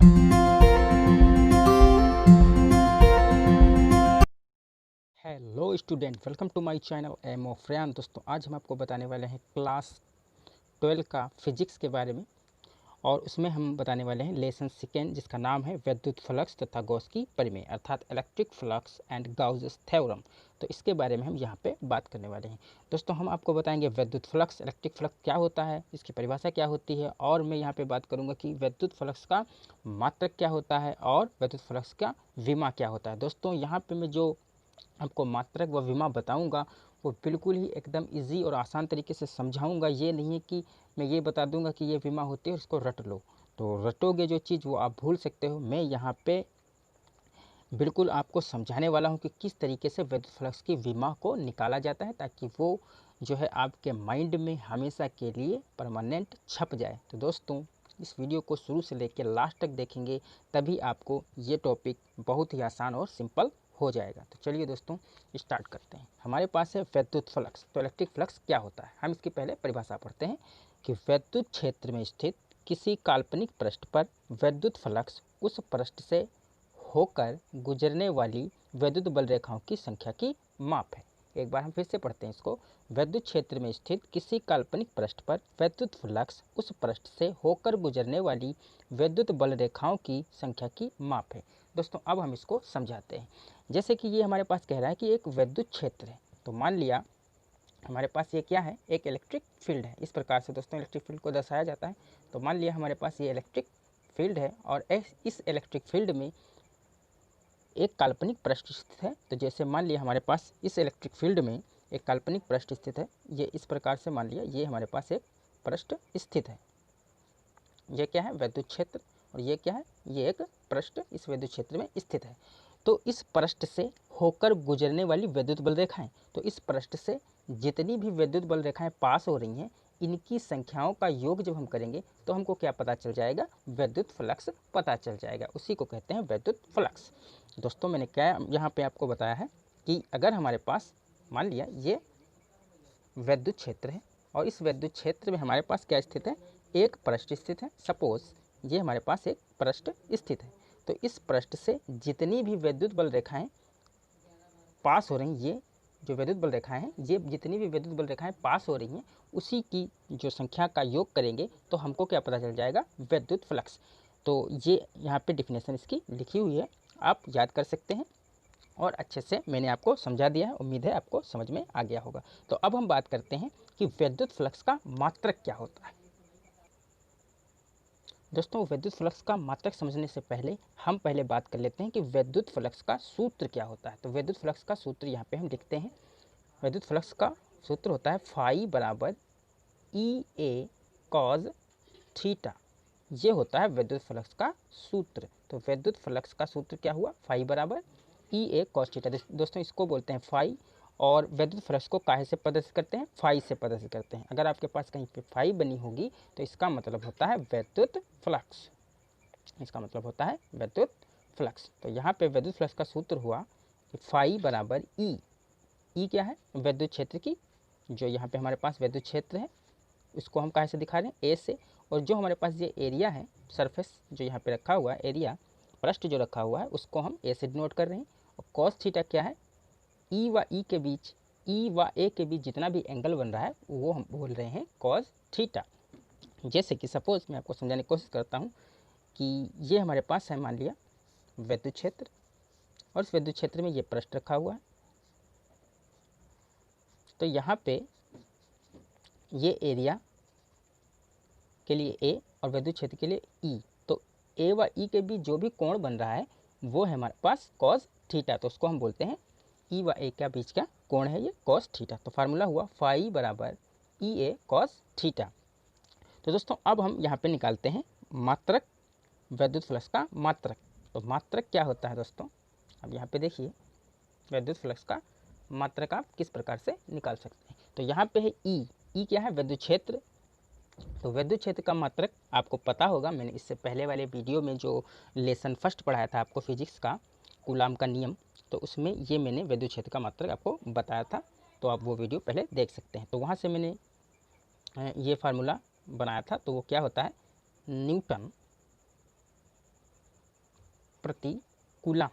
Hello student, welcome to my channel aim of Rayan. दोस्तों, आज हम आपको बताने वाले हैं क्लास 12 का फिजिक्स के बारे में, और उसमें हम बताने वाले हैं लेसन सेकेंड, जिसका नाम है विद्युत फ्लक्स तथा गॉस की परिमेय, अर्थात electric flux and Gauss theorem. तो इसके बारे में हम यहाँ पे बात करने वाले हैं। दोस्तों, हम आपको बताएंगे विद्युत फ्लक्स, इलेक्ट्रिक फ्लक्स क्या होता है, इसकी परिभाषा क्या होती है, और मैं यहाँ पे बात करूँगा कि विद्युत फ्लक्स का मात्रक क्या होता है और विद्युत फ्लक्स का विमा क्या होता है। दोस्तों, यहाँ पे मैं जो आपको मात्रक व विमा बताऊंगा वो बिल्कुल ही एकदम इजी और आसान तरीके से समझाऊंगा। ये नहीं है कि मैं ये बता दूंगा कि ये विमा होती है और इसको रट लो, तो रटोगे जो चीज़ वो आप भूल सकते हो। मैं यहाँ पे बिल्कुल आपको समझाने वाला हूँ कि किस तरीके से विद्युत फ्लक्स की विमा को निकाला जाता है, ताकि वो जो है आपके माइंड में हमेशा के लिए परमानेंट छप जाए। तो दोस्तों, इस वीडियो को शुरू से लेकर लास्ट तक देखेंगे, तभी आपको ये टॉपिक बहुत ही आसान और सिंपल हो जाएगा। तो चलिए दोस्तों, स्टार्ट करते हैं। हमारे पास है विद्युत फ्लक्स। तो इलेक्ट्रिक फ्लक्स क्या होता है, हम इसकी पहले परिभाषा पढ़ते हैं कि विद्युत क्षेत्र में स्थित किसी काल्पनिक पृष्ठ पर विद्युत फ्लक्स उस पृष्ठ से होकर गुजरने वाली विद्युत बल रेखाओं की संख्या की माप है। एक बार हम फिर से पढ़ते हैं इसको। विद्युत क्षेत्र में स्थित किसी काल्पनिक पृष्ठ पर विद्युत फ्लक्स उस पृष्ठ से होकर गुजरने वाली विद्युत बल रेखाओं की संख्या की माप है। दोस्तों, अब हम इसको समझाते हैं। जैसे कि ये हमारे पास कह रहा है कि एक विद्युत क्षेत्र है, तो मान लिया हमारे पास ये क्या है, एक इलेक्ट्रिक फील्ड है। इस प्रकार से दोस्तों इलेक्ट्रिक फील्ड को दर्शाया जाता है। तो मान लिया हमारे पास ये इलेक्ट्रिक फील्ड है, और इस इलेक्ट्रिक फील्ड में एक काल्पनिक पृष्ठ स्थित है। तो जैसे मान लिया हमारे पास इस इलेक्ट्रिक फील्ड में एक काल्पनिक पृष्ठ स्थित है। ये इस प्रकार से मान लिया ये हमारे पास एक पृष्ठ स्थित है। ये क्या है, विद्युत क्षेत्र, और ये क्या है, ये एक पृष्ठ इस विद्युत क्षेत्र में स्थित है। तो इस पृष्ठ से होकर गुजरने वाली विद्युत बल रेखाएं, तो इस पृष्ठ से जितनी भी विद्युत बल रेखाएं पास हो रही हैं, इनकी संख्याओं का योग जब हम करेंगे तो हमको क्या पता चल जाएगा, विद्युत फ्लक्स पता चल जाएगा। उसी को कहते हैं विद्युत फ्लक्स। दोस्तों, मैंने क्या यहाँ पे आपको बताया है कि अगर हमारे पास मान लिया ये विद्युत क्षेत्र है, और इस विद्युत क्षेत्र में हमारे पास क्या स्थित है, एक पृष्ठ स्थित है। सपोज ये हमारे पास एक पृष्ठ स्थित है। तो इस पृष्ठ से जितनी भी विद्युत बल रेखाएं पास हो रही हैं, ये जो विद्युत बल रेखाएं हैं, ये जितनी भी विद्युत बल रेखाएं पास हो रही हैं, उसी की जो संख्या का योग करेंगे तो हमको क्या पता चल जाएगा, विद्युत फ्लक्स। तो ये यहाँ पे डिफिनेशन इसकी लिखी हुई है, आप याद कर सकते हैं, और अच्छे से मैंने आपको समझा दिया है। उम्मीद है आपको समझ में आ गया होगा। तो अब हम बात करते हैं कि विद्युत फ्लक्स का मात्रक क्या होता है। दोस्तों, विद्युत फ्लक्स का मात्रक समझने से पहले हम पहले बात कर लेते हैं कि विद्युत फ्लक्स का सूत्र क्या होता है। तो विद्युत फ्लक्स का सूत्र यहाँ पे हम लिखते हैं। विद्युत फ्लक्स का सूत्र होता है फाई बराबर ई ए कॉज थीटा। ये होता है विद्युत फ्लक्स का सूत्र। तो विद्युत फ्लक्स का सूत्र क्या हुआ, फाई बराबर ई ए कॉस थीटा। दोस्तों, इसको बोलते हैं फाई, और विद्युत फ्लक्स को काहे से प्रदर्शित करते हैं, फाई से प्रदर्शित करते हैं। अगर आपके पास कहीं पे फाई बनी होगी तो इसका मतलब होता है विद्युत फ्लक्स। इसका मतलब होता है विद्युत फ्लक्स। तो यहाँ पे विद्युत फ्लक्स का सूत्र हुआ कि फाई बराबर ई क्या है, विद्युत क्षेत्र की, जो यहाँ पे हमारे पास विद्युत क्षेत्र है, इसको हम कहाँ से दिखा रहे हैं, ए से। और जो हमारे पास ये एरिया है, सरफेस जो यहाँ पे रखा हुआ है, एरिया पृष्ठ जो रखा हुआ है, उसको हम ए से डिनोट कर रहे हैं। और कॉस थीटा क्या है, ई व ई के बीच, ई व ए के बीच जितना भी एंगल बन रहा है वो हम बोल रहे हैं कॉस थीटा। जैसे कि सपोज मैं आपको समझाने की कोशिश करता हूँ कि ये हमारे पास है मान लिया विद्युत क्षेत्र, और इस विद्युत क्षेत्र में ये पृष्ठ रखा हुआ है। तो यहाँ पे ये एरिया के लिए ए और विद्युत क्षेत्र के लिए ई, तो ए व ई के बीच जो भी कोण बन रहा है वो है हमारे पास कॉस थीटा। तो उसको हम बोलते हैं ई व ए के बीच का कोण है ये कॉस थीटा। तो फार्मूला हुआ फाई बराबर ई ए कॉस थीटा। तो दोस्तों, अब हम यहाँ पे निकालते हैं मात्रक, विद्युत फ्लक्स का मात्रक। तो मात्रक क्या होता है दोस्तों, अब यहाँ पे देखिए विद्युत फ्लक्स का मात्रक आप किस प्रकार से निकाल सकते हैं। तो यहाँ पे है ई क्या है, विद्युत क्षेत्र। तो विद्युत क्षेत्र का मात्रक आपको पता होगा, मैंने इससे पहले वाले वीडियो में जो लेसन फर्स्ट पढ़ाया था आपको फिजिक्स का, कूलाम का नियम, तो उसमें ये मैंने विद्युत क्षेत्र का मात्रक आपको बताया था। तो आप वो वीडियो पहले देख सकते हैं। तो वहाँ से मैंने ये फार्मूला बनाया था। तो वो क्या होता है, न्यूटन प्रति कूलम,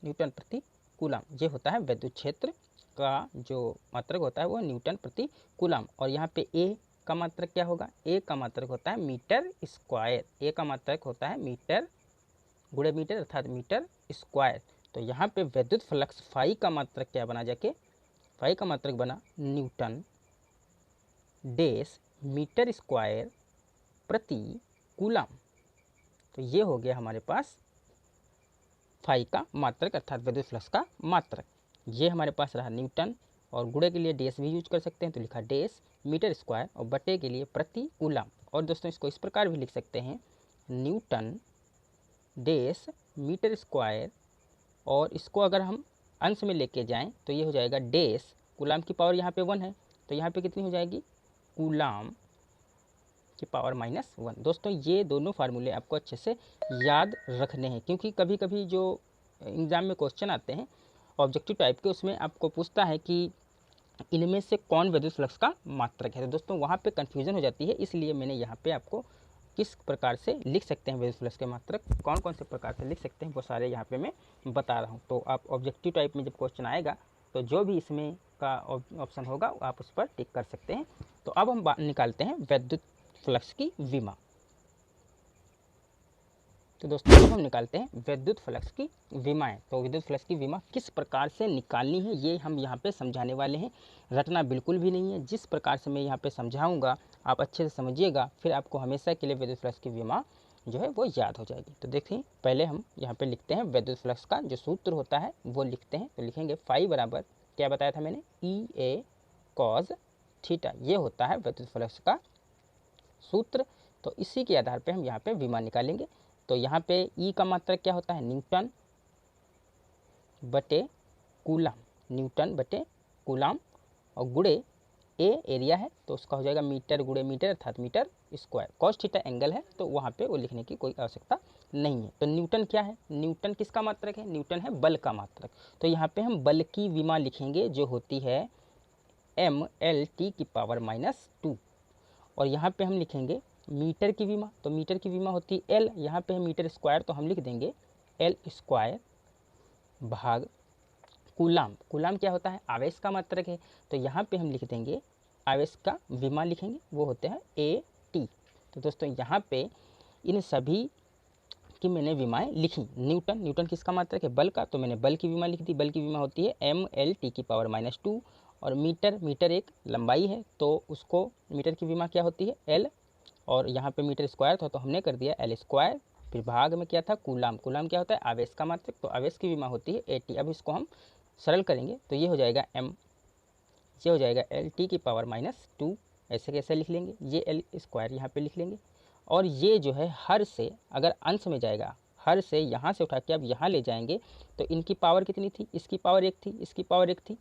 न्यूटन प्रति कूलम, ये होता है विद्युत क्षेत्र का जो मात्रक होता है वो न्यूटन प्रति कूलम। और यहाँ पे ए का मात्रक क्या होगा, ए का मात्रक होता है मीटर स्क्वायर, ए का मात्रक होता है मीटर गुणे मीटर अर्थात मीटर स्क्वायर। तो यहाँ पे विद्युत फ्लक्स फाई का मात्रक क्या बना, जाके फाई का मात्रक बना न्यूटन डेश मीटर स्क्वायर प्रति कूलम। तो ये हो गया हमारे पास फाई का मात्रक अर्थात विद्युत फ्लक्स का मात्रक। ये हमारे पास रहा न्यूटन, और गुणे के लिए डेश भी यूज कर सकते हैं, तो लिखा डेश मीटर स्क्वायर, और बटे के लिए प्रति कूलम। और दोस्तों इसको इस प्रकार भी लिख सकते हैं न्यूटन डेश मीटर स्क्वायर, और इसको अगर हम अंश में लेके जाएं तो ये हो जाएगा डेश, कूलम की पावर यहाँ पे 1 है, तो यहाँ पे कितनी हो जाएगी, कूलम की पावर -1। दोस्तों ये दोनों फार्मूले आपको अच्छे से याद रखने हैं, क्योंकि कभी कभी जो एग्ज़ाम में क्वेश्चन आते हैं ऑब्जेक्टिव टाइप के, उसमें आपको पूछता है कि इनमें से कौन विद्युत फ्लक्स का मात्रक है। तो दोस्तों वहाँ पे कन्फ्यूज़न हो जाती है, इसलिए मैंने यहाँ पे आपको किस प्रकार से लिख सकते हैं विद्युत फ्लक्स के मात्रक, कौन कौन से प्रकार से लिख सकते हैं, वो सारे यहाँ पे मैं बता रहा हूँ। तो आप ऑब्जेक्टिव टाइप में जब क्वेश्चन आएगा तो जो भी इसमें का ऑप्शन होगा आप उस पर टिक कर सकते हैं। तो अब हम निकालते हैं विद्युत फ्लक्स की विमा। तो दोस्तों अब हम निकालते हैं विद्युत फ्लक्स की विमाएँ। तो विद्युत फ्लक्स की विमा किस प्रकार से निकालनी है ये हम यहाँ पे समझाने वाले हैं, रटना बिल्कुल भी नहीं है। जिस प्रकार से मैं यहाँ पे समझाऊंगा आप अच्छे से समझिएगा, फिर आपको हमेशा के लिए विद्युत फ्लक्स की विमा जो है वो याद हो जाएगी। तो देखिए पहले हम यहाँ पे लिखते हैं विद्युत फ्लक्स का जो सूत्र होता है वो लिखते हैं। तो लिखेंगे फाई बराबर क्या बताया था मैंने, ई ए कॉज थीटा, ये होता है विद्युत फ्लक्स का सूत्र। तो इसी के आधार पे हम यहाँ पे विमा निकालेंगे। तो यहाँ पे ई का मात्रक क्या होता है, न्यूटन बटे कूलम, न्यूटन बटे कूलम, और गुणे ए एरिया है तो उसका हो जाएगा मीटर गुणे मीटर अर्थात metre square. Cos theta angle है तो वहाँ पे वो लिखने की कोई आवश्यकता नहीं है। तो न्यूटन क्या है, न्यूटन किसका मात्रक है, न्यूटन है बल का मात्रक। तो यहाँ पे हम बल की विमा लिखेंगे जो होती है mLt की पावर -2, और यहाँ पे हम लिखेंगे मीटर की विमा। तो मीटर की विमा होती है एल, यहाँ पे है मीटर स्क्वायर तो हम लिख देंगे एल स्क्वायर भाग कूलम। कूलम क्या होता है, आवेश का मात्रक है, तो यहाँ पे हम लिख देंगे आवेश का विमा लिखेंगे, वो होते हैं ए टी। तो दोस्तों यहाँ पे इन सभी की मैंने विमाएँ लिखी। न्यूटन, न्यूटन किसका मात्रक है, बल का, तो मैंने बल की विमा लिख दी। बल की विमा होती है mLt की पावर -2, और मीटर, मीटर एक लंबाई है तो उसको मीटर की विमा क्या होती है एल, और यहाँ पे मीटर स्क्वायर था तो हमने कर दिया एल स्क्वायर। फिर भाग में क्या था कूलम, कूलम क्या होता है आवेश का मात्रक, तो आवेश की विमा होती है एटी। अब इसको हम सरल करेंगे तो ये हो जाएगा ये हो जाएगा LT की पावर -2, ऐसे कैसे लिख लेंगे, ये एल स्क्वायर यहाँ पे लिख लेंगे। और ये जो है हर से अगर अंश में जाएगा, हर से यहाँ से उठा के अब यहाँ ले जाएंगे तो इनकी पावर कितनी थी, इसकी पावर 1 थी, इसकी पावर 1 थी,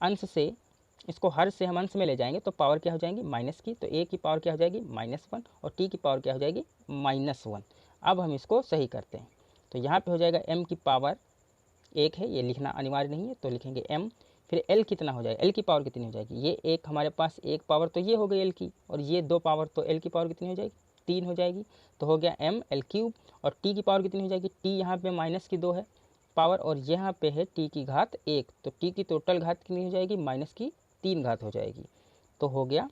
अंश से इसको हर से हम अंश में ले जाएंगे तो पावर क्या हो जाएगी माइनस की, तो ए की पावर क्या हो जाएगी -1 और टी की पावर क्या हो जाएगी -1। अब हम इसको सही करते हैं तो यहाँ पे हो जाएगा m की पावर 1 है, ये लिखना अनिवार्य नहीं है तो लिखेंगे m। फिर l कितना हो जाएगा, l की पावर कितनी हो जाएगी, ये एक हमारे पास एक पावर तो ये हो गई l की, और ये 2 पावर तो l की पावर कितनी हो जाएगी 3 हो जाएगी, तो हो गया mL3। और t की पावर कितनी हो जाएगी, t यहाँ पे -2 है पावर, और यहाँ पे है t की घात 1, तो t की टोटल घात कितनी हो जाएगी -3 घात हो जाएगी, तो हो गया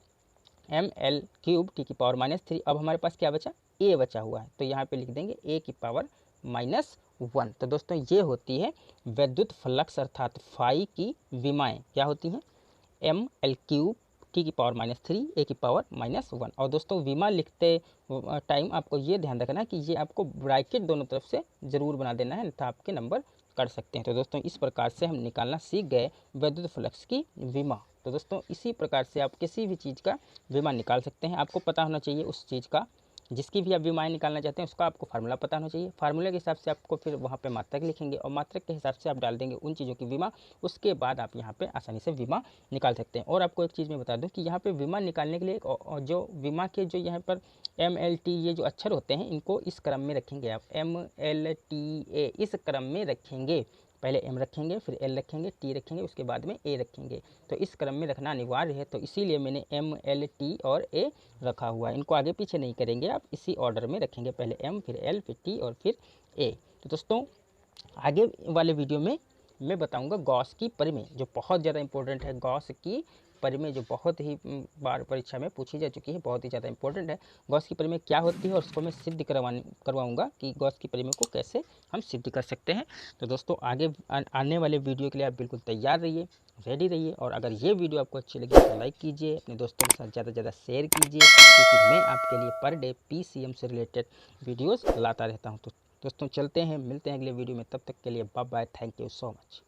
mL3 t की पावर -3। अब हमारे पास क्या बचा, a बचा हुआ है, तो यहाँ पे लिख देंगे a की पावर -1। तो दोस्तों ये होती है विद्युत फ्लक्स अर्थात फाई की विमाएँ क्या होती हैं, mL3 t की पावर -3 a की पावर -1। और दोस्तों विमा लिखते टाइम आपको ये ध्यान रखना कि ये आपको ब्रैकेट दोनों तरफ से ज़रूर बना देना है, अन्यथा आपके नंबर कर सकते हैं। तो दोस्तों इस प्रकार से हम निकालना सीख गए विद्युत फ्लक्स की विमा। तो दोस्तों इसी प्रकार से आप किसी भी चीज़ का विमा निकाल सकते हैं। आपको पता होना चाहिए उस चीज़ का, जिसकी भी आप विमाएँ निकालना चाहते हैं उसका आपको फार्मूला पता होना चाहिए। फार्मूले के हिसाब से आपको फिर वहाँ पे मात्रक लिखेंगे और मात्रक के हिसाब से आप डाल देंगे उन चीज़ों की विमा, उसके बाद आप यहाँ पे आसानी से विमा निकाल सकते हैं। और आपको एक चीज़ मैं बता दूँ कि यहाँ पे विमा निकालने के लिए जो विमा के जो यहाँ पर mLt ये जो अक्षर होते हैं इनको इस क्रम में रखेंगे आप, mLta इस क्रम में रखेंगे, पहले M रखेंगे, फिर L रखेंगे, T रखेंगे, उसके बाद में A रखेंगे। तो इस क्रम में रखना अनिवार्य है, तो इसीलिए मैंने M, L, T और A रखा हुआ है। इनको आगे पीछे नहीं करेंगे, आप इसी ऑर्डर में रखेंगे, पहले M, फिर L, फिर T और फिर A। तो दोस्तों आगे वाले वीडियो में मैं बताऊंगा गॉस की परिमेय, जो बहुत ज़्यादा इंपॉर्टेंट है। गॉस की परिमेय जो बहुत ही बार परीक्षा में पूछी जा चुकी है, बहुत ही ज़्यादा इंपॉर्टेंट है। गॉस की परिमेय क्या होती है और उसको मैं सिद्ध करवाऊंगा कि गॉस की परिमेय को कैसे हम सिद्ध कर सकते हैं। तो दोस्तों आगे आने वाले वीडियो के लिए आप बिल्कुल तैयार रहिए, रेडी रहिए। और अगर ये वीडियो आपको अच्छी लगी तो लाइक कीजिए, अपने दोस्तों के साथ ज़्यादा से ज़्यादा शेयर कीजिए, क्योंकि मैं आपके लिए पर डे PCM से रिलेटेड वीडियोज़ लाता रहता हूँ। तो दोस्तों चलते हैं, मिलते हैं अगले वीडियो में, तब तक के लिए bye bye, thank you so much.